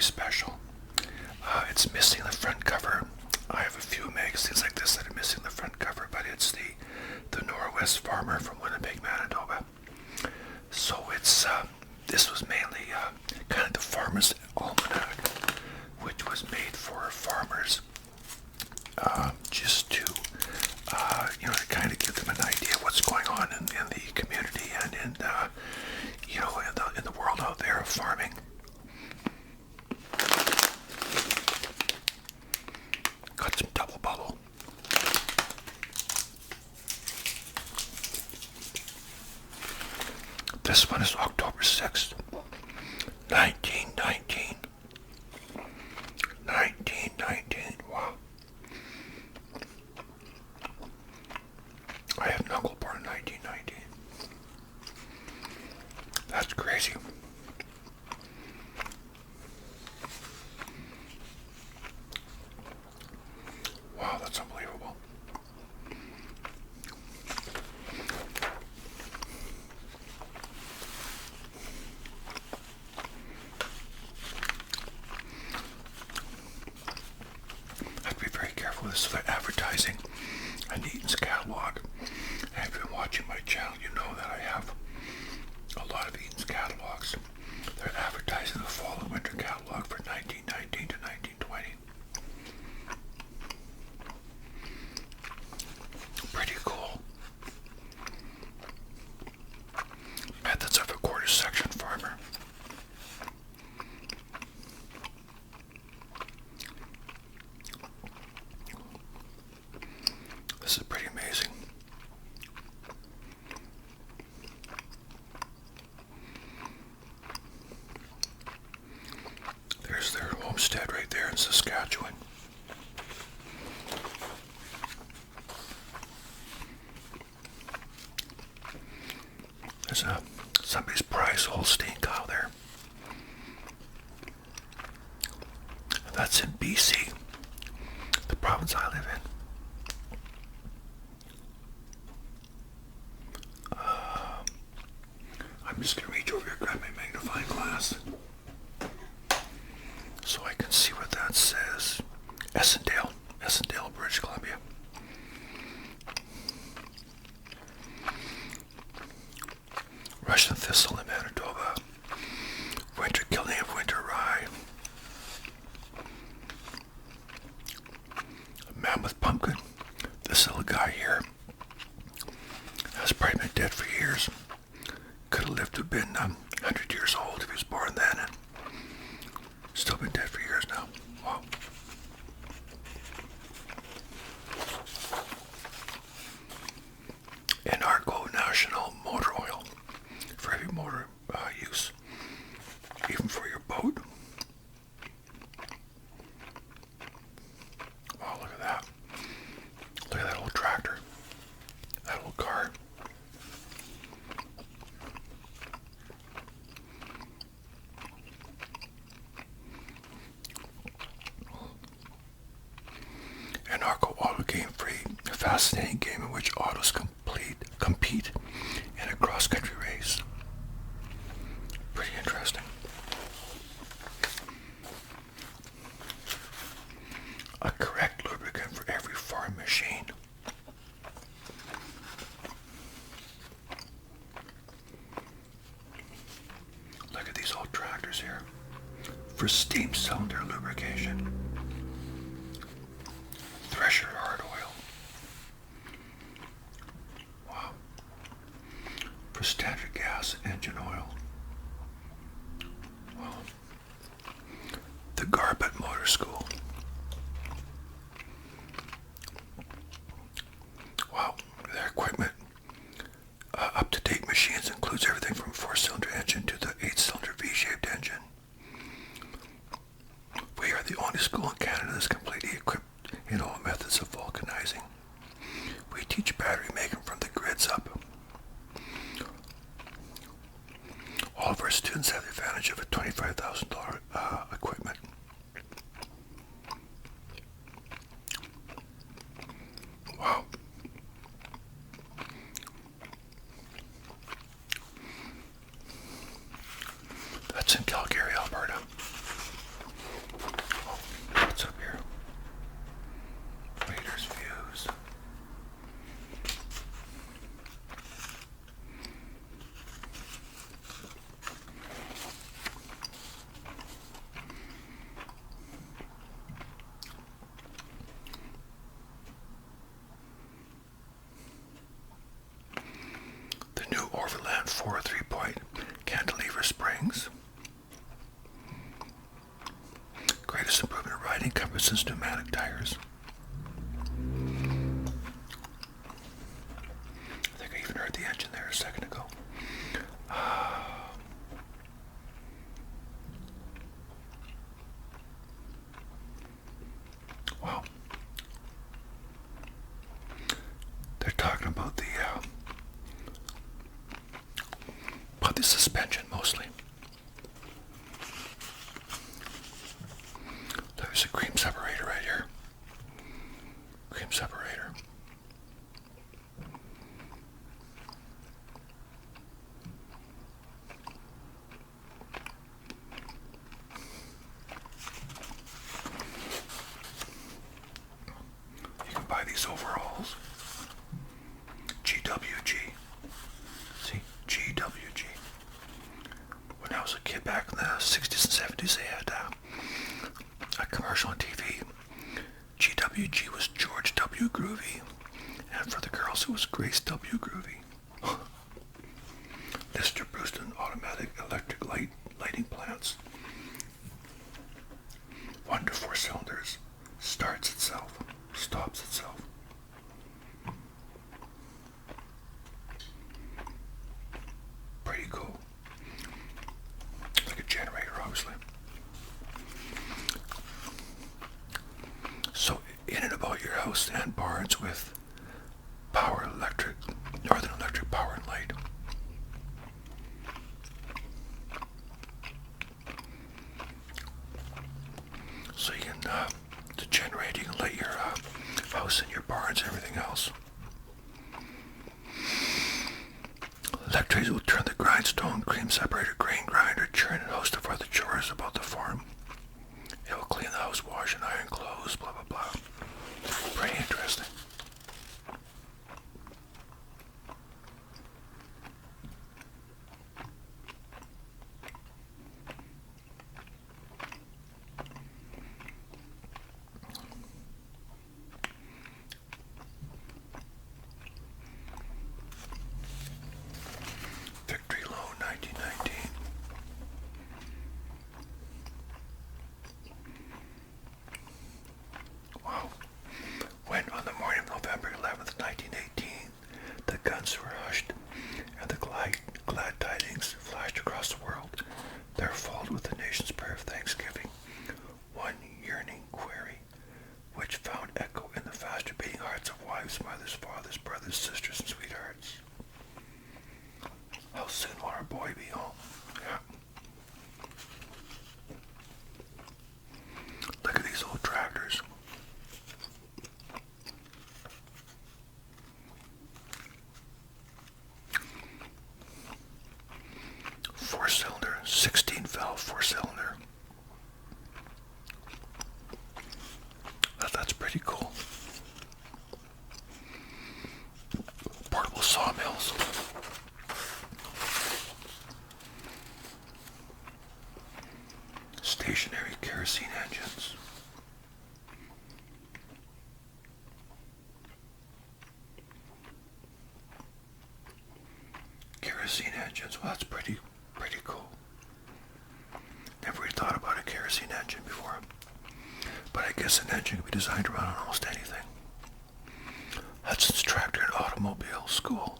very special. It's missing the front cover. I have a few magazines like this that are missing the front cover, but it's the Norwest Farmer from Winnipeg, Manitoba. So it's this was mainly kind of the farmer's almanac, which was made for farmers, just to to kind of give them an idea of what's going on in the community and in the world out there of farming. Got some double bubble. This one is October 6th, 1919. 1919, wow. I have an uncle born in 1919. That's crazy. Wow, that's unbelievable. I have to be very careful with this. So they're advertising an Eaton's catalog. And if you've been watching my channel, you know that I have a lot of Eaton's catalogs. They're advertising the fall and winter catalog for 1919 to 1920. Pretty cool. Methods of a quarter section farmer. This is pretty amazing. There's their homestead right there in Saskatchewan. There's somebody's prize Holstein cow there. That's in BC, the province I live in. I'm just going to reach over here, grab my magnifying glass, so I can see what that says. Essendale, British Columbia. Russian thistle in Manitoba. Winter killing of winter rye. Mammoth pumpkin. This little guy here has probably been dead for years. Could have lived to have been 100 years old if he was born then, and still been dead for years now. Wow. Anarco National Motor Oil for heavy motor use, even for your boat. Wow, look at that. Look at that old tractor. That old car. Anarco Auto Game Free, a fascinating game in which autos compete in a cross-country race. Pretty interesting. A correct lubricant for every farm machine. Look at these old tractors here. For steam cylinder lubrication. Thresher hard oil. Wow. For standard gas engine oil. Wow. The Garbett Motor School. Wow. Their equipment. Up-to-date machines includes everything from 4-cylinder engine to the 8-cylinder V-shaped engine. We are the only school in Canada that's completely equipped in all methods of vulcanizing. We teach battery making from the grids up. All of our students have the advantage of a $25,000 equipment. Wow. That's in Calgary, Alberta. new Overland 4 3-point cantilever springs. Greatest improvement in riding comfort since pneumatic tires. I think I even heard the engine there a second ago. Wow. They're talking about the suspension mostly. There's a cream separator right here. Cream separator. You can buy these overalls. GWG. See? GWG. When I was a kid back in the 60s and 70s, they had a commercial on TV. GWG was George W. Groovy, and for the girls it was Grace W. Groovy. Lister Brewston automatic electric lighting plants. 1 to 4 cylinders. Starts itself. Stops itself. Pretty cool. Like a generator, obviously. So, in and about your house and barns with Northern Electric Power and Light. So you can, to generate, you can light your house and your barns and everything else. Electricity will turn the grindstone, cream separator, grain grinder, churn, and host of other chores about the farm. It will clean the house, wash and iron clothes, blah blah blah. Pretty interesting. Victory Loan 1919. Wow. When on the morning of November 11th, 1918, the guns were hushed and the glad tidings flashed across the world, there followed with the nation's prayer of thanksgiving one yearning query, which found echo in the faster beating hearts of wives, mothers, fathers, brothers, sisters, and sweethearts. How soon will our boy be home? Yeah. Look at these old tractors. Four-cylinder, 16-valve four-cylinder. That's pretty cool. Portable sawmills. Stationary kerosene engines. Kerosene engines. Well, that's pretty cool. Never really thought about a kerosene engine before. But I guess an engine can be designed to run on almost anything. Hudson's Tractor and Automobile School.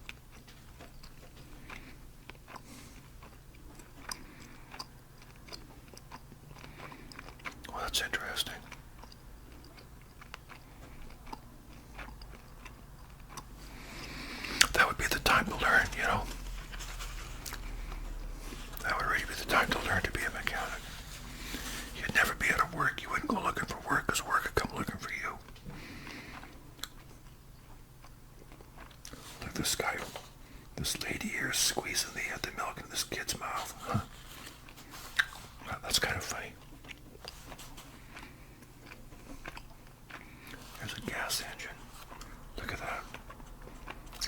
Well, that's interesting. That would be the time to learn, you know. That would really be the time to learn to be a mechanic. You'd never be out of work. You wouldn't go looking for work because work would come looking for you. Look at this guy. This lady here is squeezing the milk in this kid's mouth. Huh? Well, that's kind of funny. There's a gas engine. Look at that.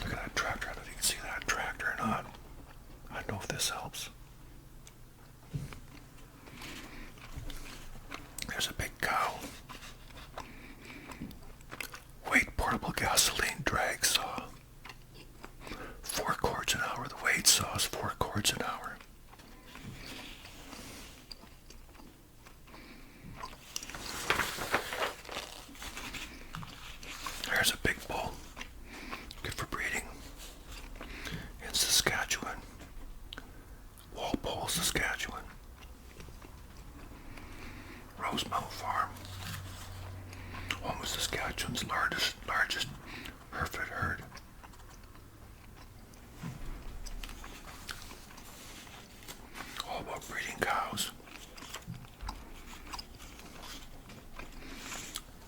Look at that tractor. I don't know if you can see that tractor or not. I don't know if this helps. There's a big cow. Weight portable gasoline drag saw. 4 quarts an hour. The weight Rosemount Farm, home of Saskatchewan's largest Hereford herd. All about breeding cows.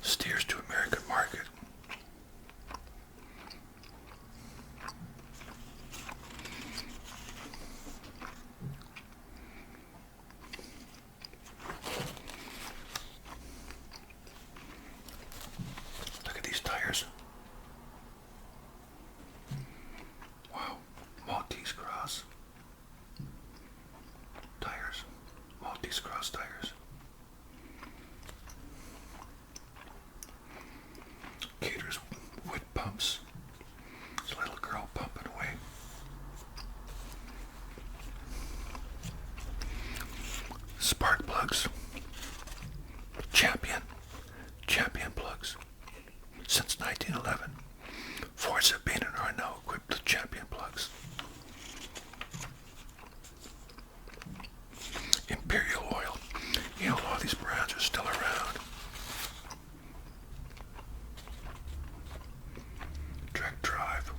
Steers to American market. Look at these tires. Wow, Maltese cross tires. Maltese cross tires. Cater's wood pumps. There's a little girl pumping away. Spark plugs. Champion plugs. Since 1911, Fords have been and are now equipped with Champion plugs. Imperial Oil. You know, a lot of these brands are still around. Direct drive.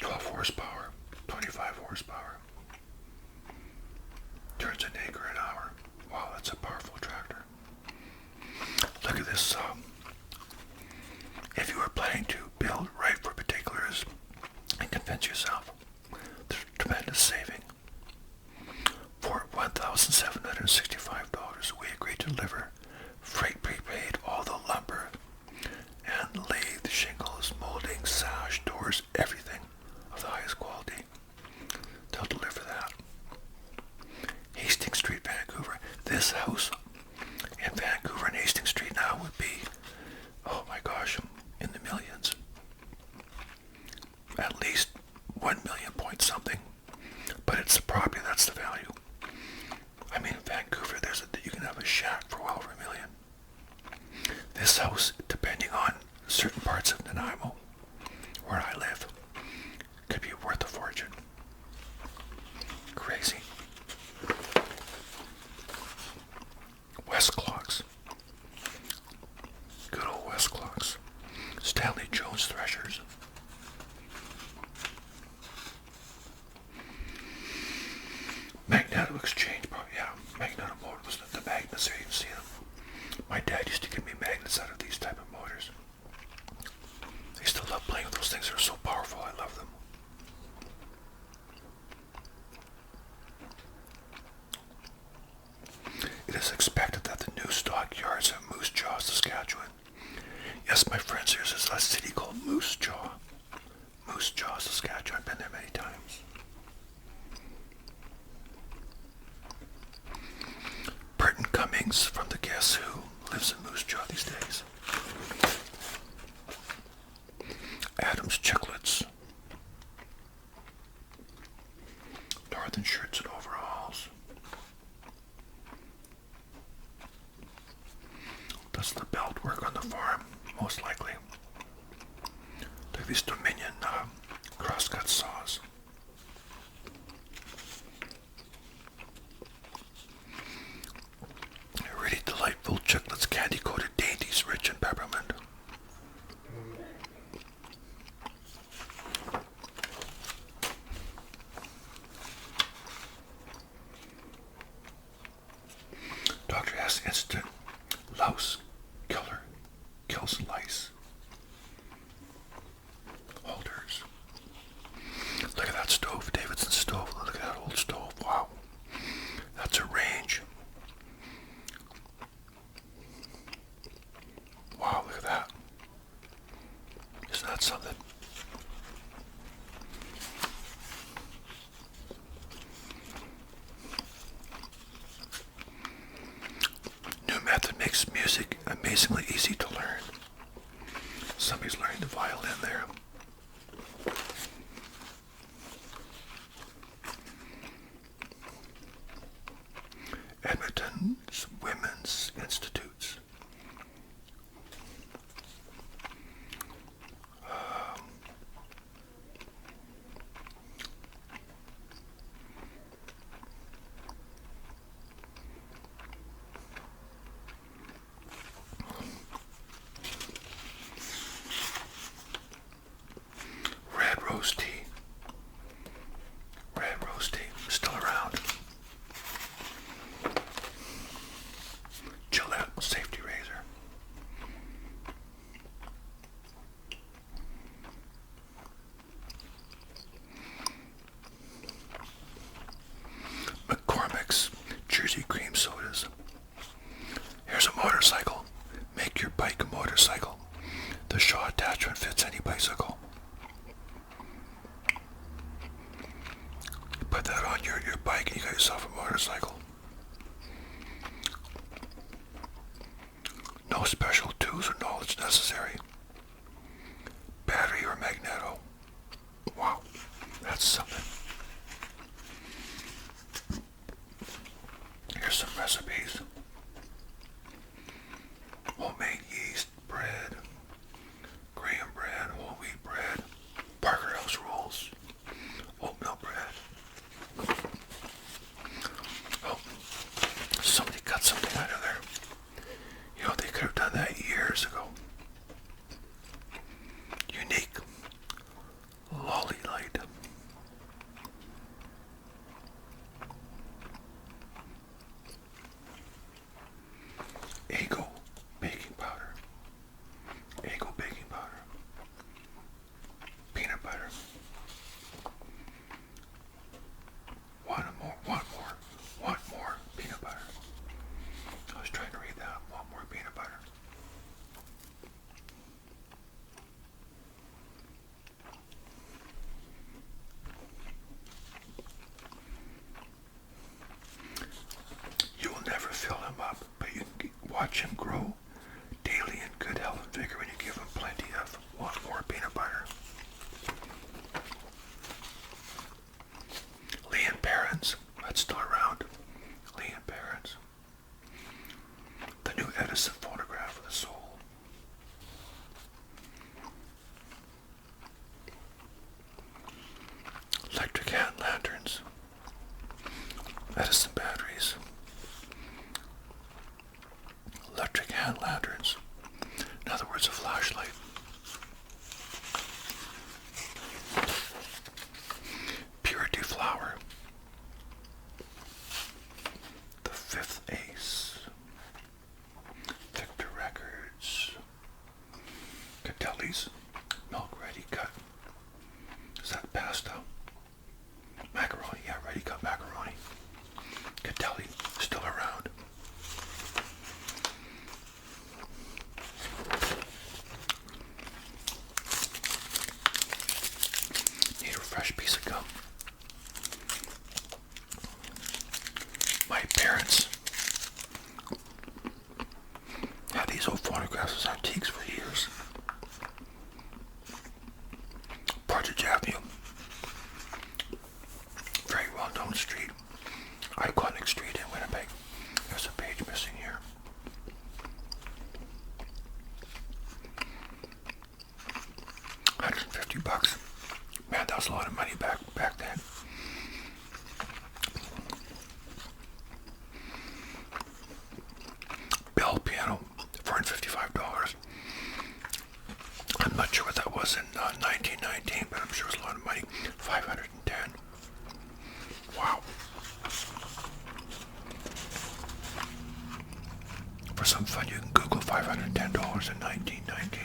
Horsepower, 25 horsepower. Turns an acre an hour. Wow, that's a powerful tractor. Look at this. If you are planning to build right for particulars and convince yourself, there's tremendous saving. For $1,765, we agree to deliver freight prepaid all the lumber and lathe, shingles, molding, sash, doors, everything of the highest quality. They'll deliver that. Hastings Street, Vancouver. This house in Vancouver and Hastings Street now would be, oh my gosh, in the millions. At least 1 million point something. But it's the property, that's the value. I mean, in Vancouver, you can have a shack for well over $1 million. This house, depending on certain parts of Nanaimo, where I live, could be worth a fortune. Crazy. West Clocks. Good old West Clocks. Stanley Jones Threshers. Magneto Exchange, yeah, Magneto Motors, the magnets there, you can see them. My dad used to give me magnets out of these type of motors. I used to love playing with those things, they're so powerful, I love them. It is expected that the new stockyards of Moose Jaw, Saskatchewan. Yes, my friends, there's a city called Moose Jaw. Moose Jaw, Saskatchewan, I've been there many times. Burton Cummings from the Guess Who lives in Moose Jaw these days. Adams Chiclets. Northern Shirts and Overalls. Does the belt work on the farm? Most likely. Look at these Dominion crosscut saws. Really delightful Chiclets, candy-coated dainties, rich in peppermint. Dr. S. Instant Louse Killer kills lice. Holders. Look at that stove, Davidson stove. Look at that old stove. Wow. That's a range. Wow, look at that. Isn't that something? New method makes music amazingly easy to learn. Somebody's learning the violin there. Edmonton's Women's Institutes. Jersey cream sodas. Here's a motorcycle. Make your bike a motorcycle. The Shaw attachment fits any bicycle. Put that on your bike and you got yourself a motorcycle. No special tools or knowledge necessary. Battery or magneto. Wow, that's something. Here's some recipes. Homemade yeast bread, graham bread, whole wheat bread, Parker House rolls, oatmeal bread. Oh, somebody cut something out of there. You know, they could have done that years ago. Unique lolly light. Eggo baking powder. Eggo baking powder. Peanut butter. Want more peanut butter. I was trying to read that. Want more peanut butter. You will never fill him up, but you can watch him grow daily in good health and vigor when you give him plenty of want more peanut butter. Lee and Perrins, that's still around. Lee and Perrins. The new Edison phonograph of the soul. Electric hand lanterns. Edison batteries. Electric hand lanterns. In other words, a flashlight. Purity flour. The Fifth Ace. Victor Records. Catelli's milk ready cut. Is that pasta? Macaroni, yeah, ready cut macaroni. Catelli, still around. Need a fresh piece of gum. My parents had these old phonographs as antiques for years. Partridge Avenue. Very well-known street. Iconic street in Winnipeg. There's a page missing here. $150. Man, that was a lot of money back then. Bell piano, $455. I'm not sure what that was in 1919, but I'm sure it was a lot of money. $510. Wow. For some fun, you can Google $510 in 1919.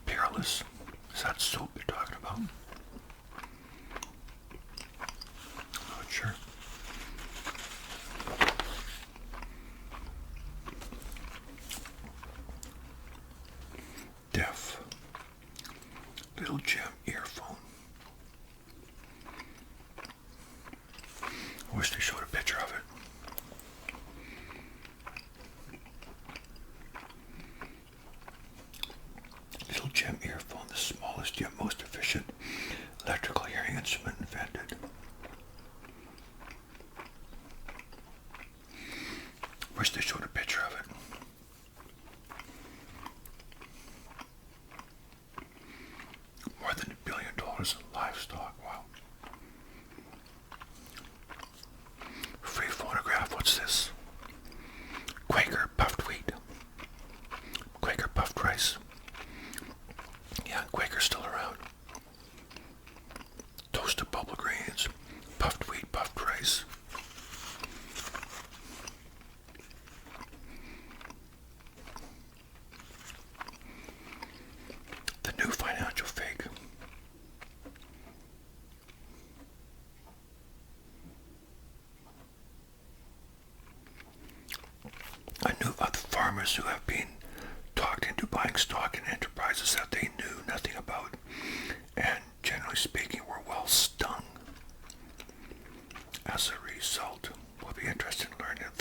Peerless. Is that soap you're talking about? Not sure. Deaf. Little gem earphone. I wish they showed a picture of it. Little gem earphone, the smallest yet most efficient electrical hearing instrument invented. Wish they showed a picture of it. More than $1 billion in livestock. Wow. Free phonograph. What's this? Quaker puffed wheat. Quaker puffed rice. Yeah, Quaker's still around. Toasted bubble grains. Puffed wheat, puffed rice. The new financial fake. farmers who have been talked into buying stock in enterprises that they knew nothing about, and generally speaking were well stung. As a result, we'll be interested in learning if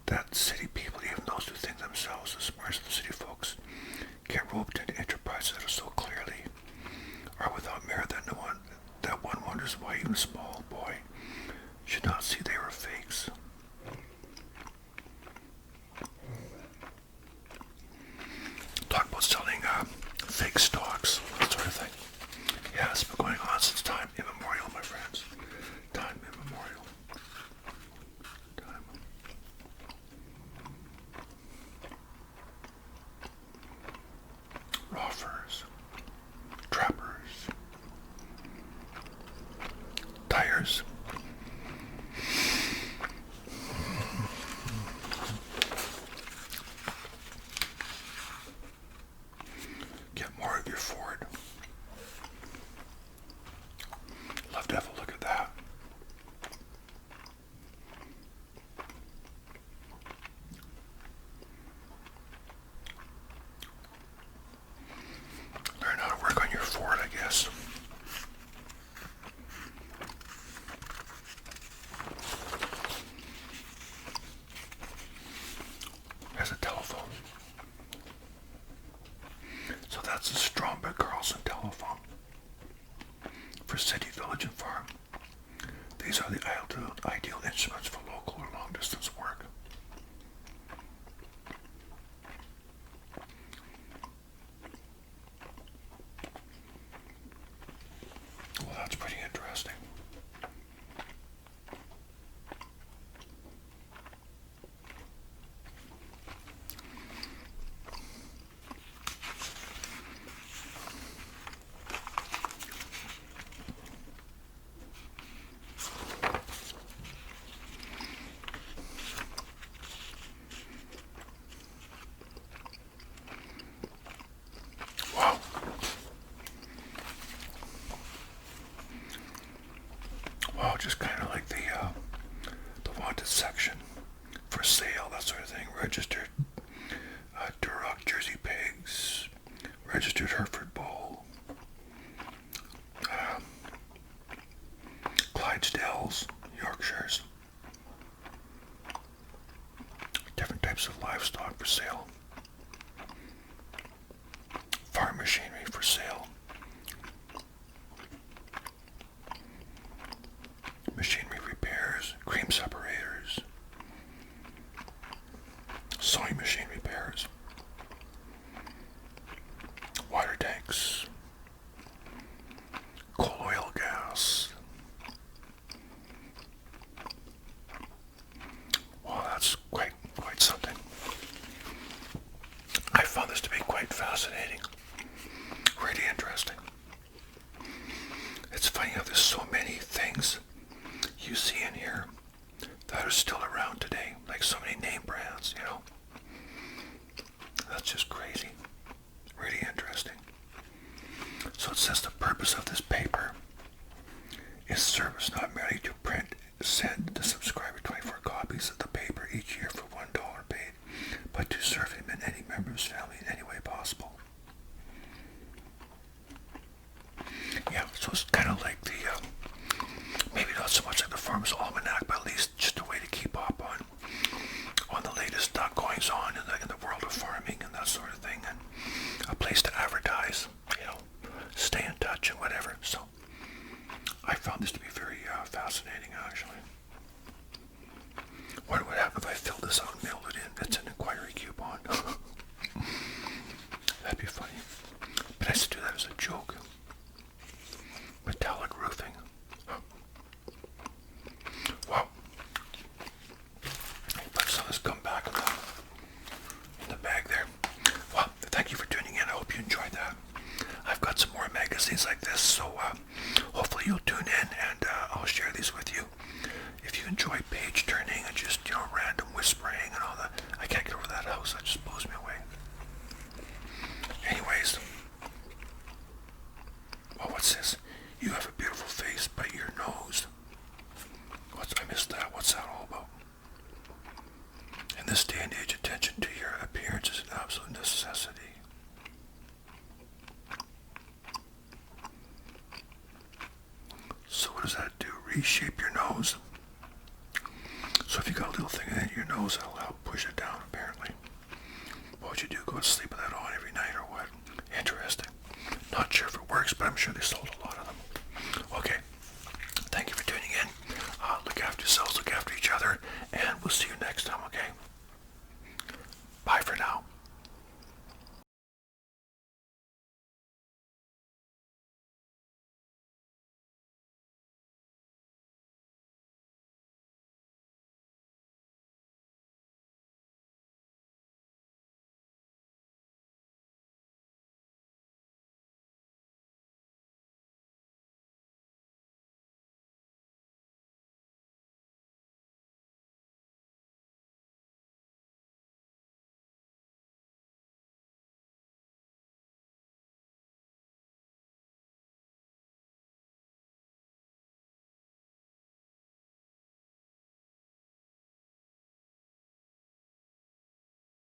that city people, even those who think themselves as smart as the city folks, get roped into enterprises that are so clearly or without merit that one wonders why even a small boy should not see they were fakes. Talk about selling fake stocks, that sort of thing. Yeah, it's been going on since time immemorial, my friends. Time immemorial. Time. Roffers, trappers, tires. Get more of your Ford. Love to have a look at that. Learn how to work on your Ford, I guess. There's a telephone. So that's the Stromberg Carlson telephone for city, village, and farm. These are the ideal instruments for local or long distance work. Well, that's pretty interesting. Wow. Wow, just kind of like the wanted section for sale, that sort of thing. Registered Duroc Jersey Pigs, registered Hereford Bull, Clydesdales, Yorkshires, different types of livestock for sale, farm machinery for sale, machinery repairs, cream separators, sewing machine repairs, water tanks, coal oil gas. Wow, that's quite something. I found this to be quite fascinating, really interesting. It's funny how there's so many things you see in here that are still around today, like so many name brands, you know. That's just crazy. Really interesting. So it says the purpose of this paper is service, not merely to print. Send the subscriber 24 copies of the paper each year for $1 paid, but to serve him and any member of his family in any way possible. Yeah, so it's kind of like the, maybe not so much like the Farmer's Almanac, but at least just a way to keep up on the latest goings on in the world of farming and that sort of thing, and a place to advertise, you know, stay in touch and whatever. So I found this to be very fascinating, actually. What would happen if I filled this out and mailed it in? It's an inquiry coupon. That'd be funny. But I used to do that as a joke. Metallic roofing. Wow. But so let's come back in the bag there. Well, thank you for tuning in. I hope you enjoyed that. I've got some more magazines like this, so hopefully you'll tune in, and I'll share these with you. If you enjoy page turning and just, you know, random whispering and all that, I can't get over that house. That just blows me away. Anyways, oh, what's this? You have a beautiful face, but your nose. I missed that. What's that all about? In this day and age, attention to your appearance is an absolute necessity. So what does that do? Reshape your nose. So if you got a little thing in your nose, that'll help push it down, apparently. What would you do? Go to sleep with that on every night or what? Interesting. Not sure if it works, but I'm sure they sold a lot of